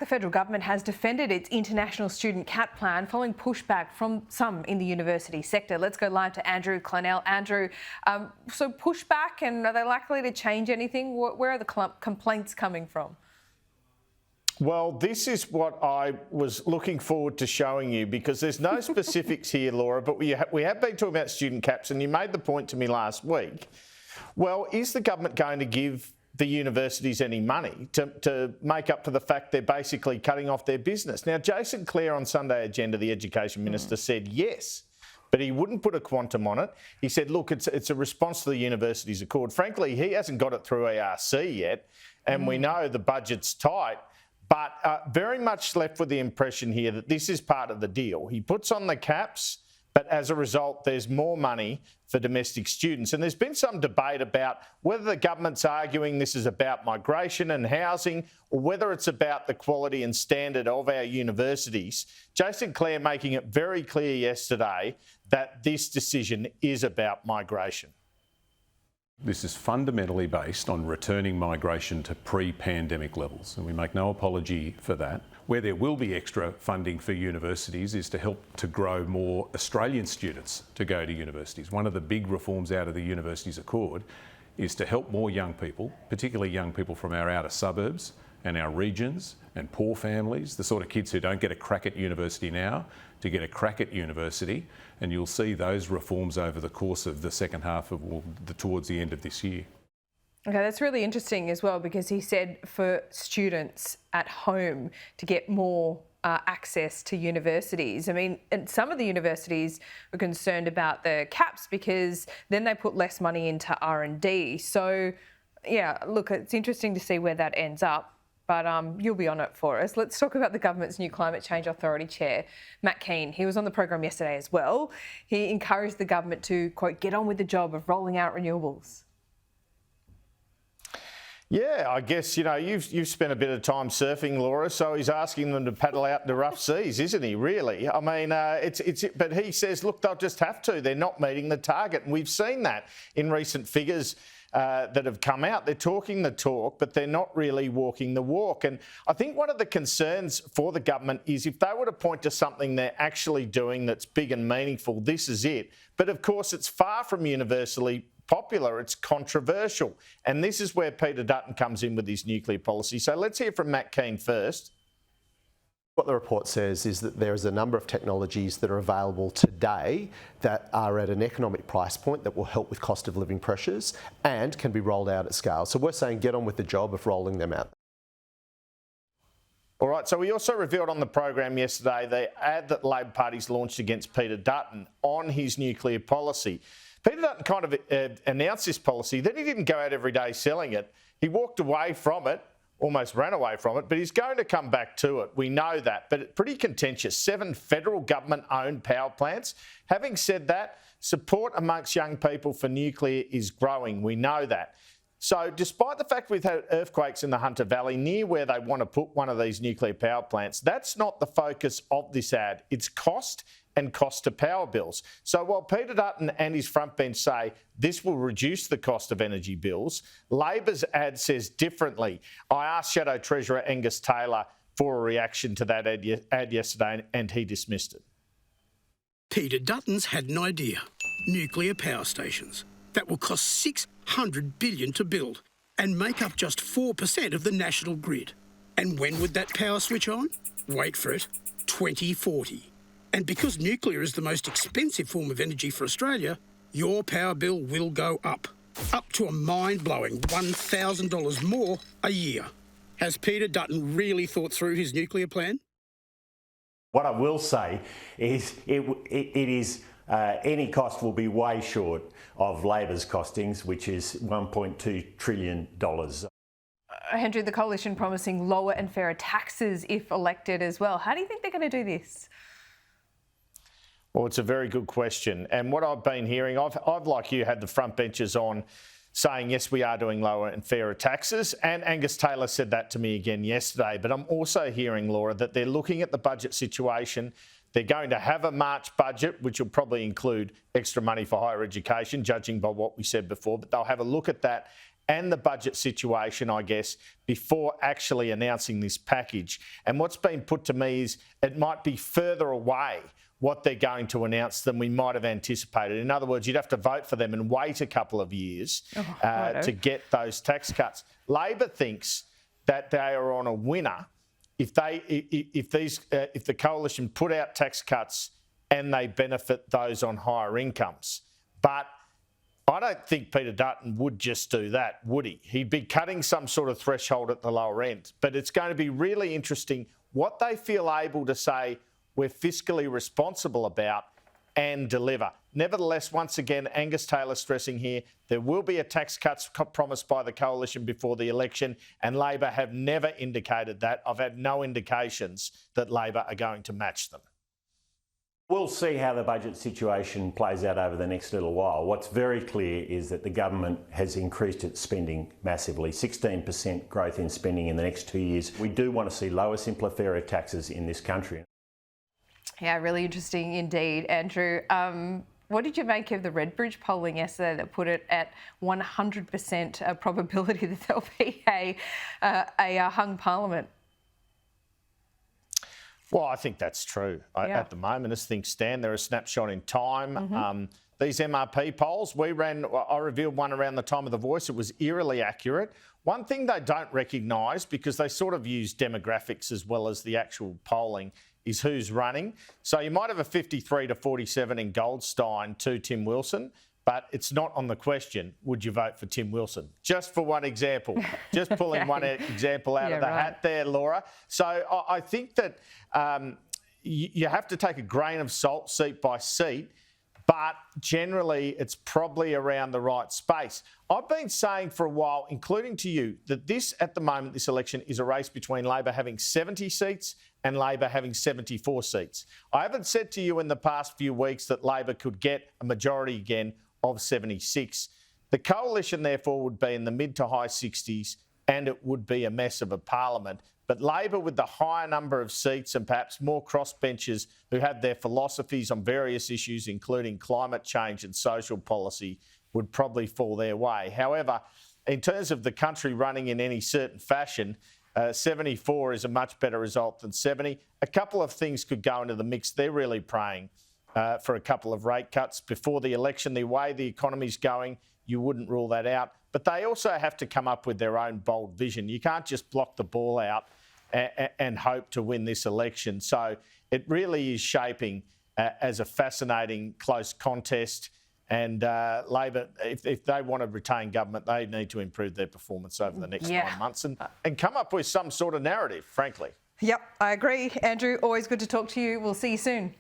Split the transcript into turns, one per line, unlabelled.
The federal government has defended its international student cap plan following pushback from some in the university sector. Let's go live to Andrew Clennell. Andrew, so pushback, and are they likely to change anything? Where are the complaints coming from?
Well, this is what I was looking forward to showing you, because there's no specifics here, Laura, but we have been talking about student caps, and you made the point to me last week. Well, is the government going to give the universities any money to make up for the fact they're basically cutting off their business? Now, Jason Clare on Sunday Agenda, the Education Minister, said yes, but he wouldn't put a quantum on it. He said, look, it's a response to the universities' accord. Frankly, he hasn't got it through ERC yet, and we know the budget's tight, but very much left with the impression here that this is part of the deal. He puts on the caps, but as a result, there's more money for domestic students. And there's been some debate about whether the government's arguing this is about migration and housing, or whether it's about the quality and standard of our universities. Jason Clare making it very clear yesterday that this decision is about migration.
This is fundamentally based on returning migration to pre-pandemic levels, and we make no apology for that. Where there will be extra funding for universities is to help to grow more Australian students to go to universities. One of the big reforms out of the Universities Accord is to help more young people, particularly young people from our outer suburbs and our regions and poor families, the sort of kids who don't get a crack at university now, to get a crack at university. And you'll see those reforms over the course of the second half of towards the end of this year.
Okay, that's really interesting as well, because he said for students at home to get more access to universities. I mean, and some of the universities were concerned about the caps because then they put less money into R&D. So, yeah, look, it's interesting to see where that ends up. But you'll be on it for us. Let's talk about the government's new Climate Change Authority Chair, Matt Keane. He was on the program yesterday as well. He encouraged the government to, quote, get on with the job of rolling out renewables. Yeah,
I guess, you know, you've spent a bit of time surfing, Laura, so he's asking them to paddle out in the rough seas, isn't he, really? I mean, but he says, look, they'll just have to. They're not meeting the target. And we've seen that in recent figures that have come out. They're talking the talk, but they're not really walking the walk. And I think one of the concerns for the government is if they were to point to something they're actually doing that's big and meaningful, this is it. But of course, it's far from universally popular. It's controversial. And this is where Peter Dutton comes in with his nuclear policy. So let's hear from Matt Keane first.
What the report says is that there is a number of technologies that are available today that are at an economic price point that will help with cost of living pressures and can be rolled out at scale. So we're saying get on with the job of rolling them out.
All right, so we also revealed on the program yesterday the ad that Labor Party's launched against Peter Dutton on his nuclear policy. Peter Dutton kind of announced this policy, then he didn't go out every day selling it. He walked away from it, almost ran away from it, but he's going to come back to it. We know that, but it's pretty contentious. 7 federal government-owned power plants. Having said that, support amongst young people for nuclear is growing. We know that. So despite the fact we've had earthquakes in the Hunter Valley near where they want to put one of these nuclear power plants, that's not the focus of this ad. It's cost and cost to power bills. So while Peter Dutton and his front bench say this will reduce the cost of energy bills, Labor's ad says differently. I asked Shadow Treasurer Angus Taylor for a reaction to that ad yesterday, and he dismissed it.
Peter Dutton's had an idea. Nuclear power stations. That will cost $600 billion to build and make up just 4% of the national grid. And when would that power switch on? Wait for it, 2040. And because nuclear is the most expensive form of energy for Australia, your power bill will go up to a mind-blowing $1,000 more a year. Has Peter Dutton really thought through his nuclear plan?
What I will say is any cost will be way short of Labor's costings, which is $1.2 trillion.
Andrew, the coalition promising lower and fairer taxes if elected as well. How do you think they're going to do this?
Well, it's a very good question. And what I've been hearing, I've like you, had the front benches on saying, yes, we are doing lower and fairer taxes. And Angus Taylor said that to me again yesterday. But I'm also hearing, Laura, that they're looking at the budget situation. They're going to have a March budget, which will probably include extra money for higher education, judging by what we said before. But they'll have a look at that. and the budget situation, I guess, before actually announcing this package. And what's been put to me is it might be further away what they're going to announce than we might have anticipated. In other words, you'd have to vote for them and wait a couple of years to get those tax cuts. Labor thinks that they are on a winner if the coalition put out tax cuts and they benefit those on higher incomes. But I don't think Peter Dutton would just do that, would he? He'd be cutting some sort of threshold at the lower end. But it's going to be really interesting what they feel able to say we're fiscally responsible about and deliver. Nevertheless, once again, Angus Taylor stressing here, there will be a tax cuts promised by the coalition before the election, and Labor have never indicated that. I've had no indications that Labor are going to match them.
We'll see how the budget situation plays out over the next little while. What's very clear is that the government has increased its spending massively, 16% growth in spending in the next 2 years. We do want to see lower, simpler, fairer taxes in this country.
Yeah, really interesting indeed, Andrew. What did you make of the Redbridge polling yesterday that put it at 100% probability that there'll be a hung parliament?
Well, I think that's true. At the moment, as things stand, they're a snapshot in time. These MRP polls, I revealed one around the time of The Voice. It was eerily accurate. One thing they don't recognise, because they sort of use demographics as well as the actual polling, is who's running. So you might have a 53 to 47 in Goldstein to Tim Wilson, but it's not on the question, would you vote for Tim Wilson? Just for one example. Just pulling one example out of the hat there, Laura. So I think that you have to take a grain of salt seat by seat, but generally it's probably around the right space. I've been saying for a while, including to you, that this election is a race between Labor having 70 seats and Labor having 74 seats. I haven't said to you in the past few weeks that Labor could get a majority again of 76. The coalition, therefore, would be in the mid to high 60s and it would be a mess of a parliament. But Labor, with the higher number of seats and perhaps more crossbenchers who have their philosophies on various issues, including climate change and social policy, would probably fall their way. However, in terms of the country running in any certain fashion, 74 is a much better result than 70. A couple of things could go into the mix. They're really praying for a couple of rate cuts before the election. The way the economy's going, you wouldn't rule that out. But they also have to come up with their own bold vision. You can't just block the ball out and hope to win this election. So it really is shaping as a fascinating, close contest. And Labor, if they want to retain government, they need to improve their performance over the next 9 months and come up with some sort of narrative, frankly.
Yep, I agree. Andrew, always good to talk to you. We'll see you soon.